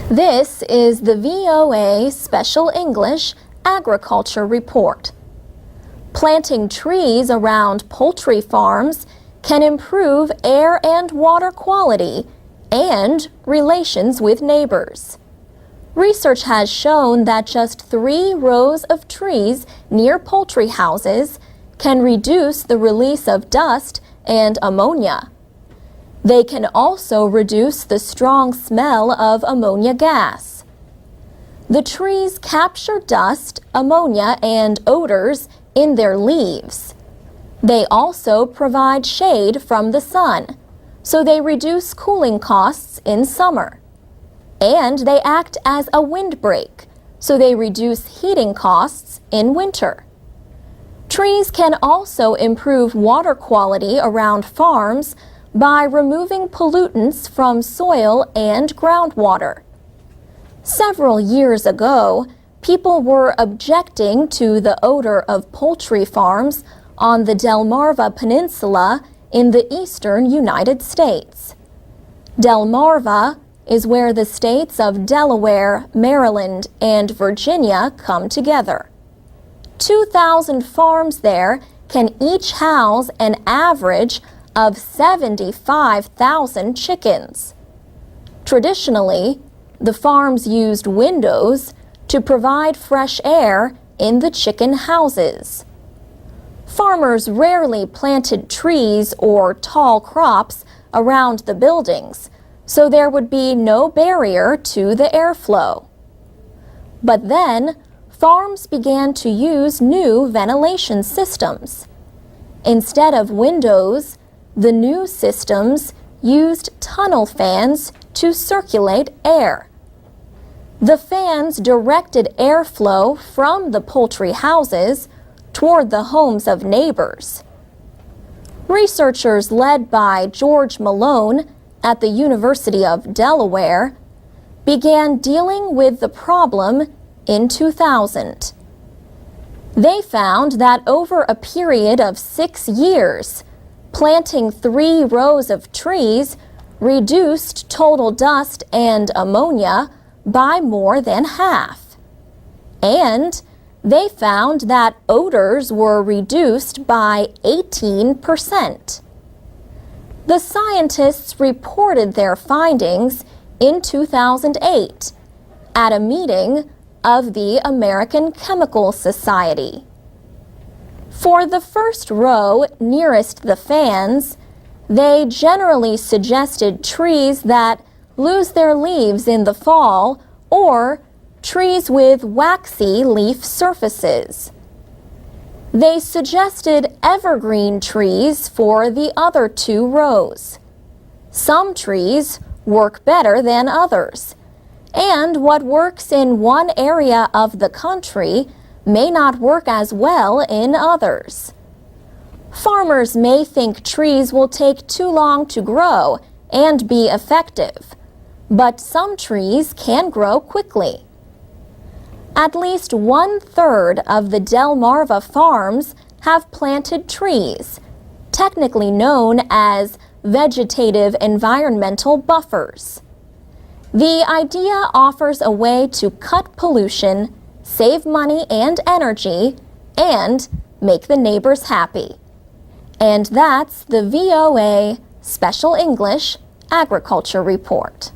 This is the VOA Special English Agriculture Report. Planting trees around poultry farms can improve air and water quality and relations with neighbors. Research has shown that just 3 rows of trees near poultry houses can reduce the release of dust and ammonia. They can also reduce the strong smell of ammonia gas. The trees capture dust, ammonia, and odors in their leaves. They also provide shade from the sun, so they reduce cooling costs in summer. And they act as a windbreak, so they reduce heating costs in winter. Trees can also improve water quality around farms by removing pollutants from soil and groundwater. Several years ago, people were objecting to the odor of poultry farms on the Delmarva Peninsula in the eastern United States. Delmarva is where the states of Delaware, Maryland, and Virginia come together. 2,000 farms there can each house an average of 75,000 chickens. Traditionally, the farms used windows to provide fresh air in the chicken houses. Farmers rarely planted trees or tall crops around the buildings, so there would be no barrier to the airflow. But then, farms began to use new ventilation systems. Instead of windows, the new systems used tunnel fans to circulate air. The fans directed airflow from the poultry houses toward the homes of neighbors. Researchers led by George Malone at the University of Delaware began dealing with the problem in 2000. They found that over a period of 6 years, planting 3 rows of trees reduced total dust and ammonia by more than half. And they found that odors were reduced by 18%. The scientists reported their findings in 2008 at a meeting of the American Chemical Society. For the first row nearest the fans, they generally suggested trees that lose their leaves in the fall or trees with waxy leaf surfaces. They suggested evergreen trees for the other 2 rows. Some trees work better than others, and what works in one area of the country may not work as well in others. Farmers may think trees will take too long to grow and be effective, but some trees can grow quickly. At least 1/3 of the Delmarva farms have planted trees, technically known as vegetative environmental buffers. The idea offers a way to cut pollution, save money and energy, and make the neighbors happy. And that's the VOA Special English Agriculture Report.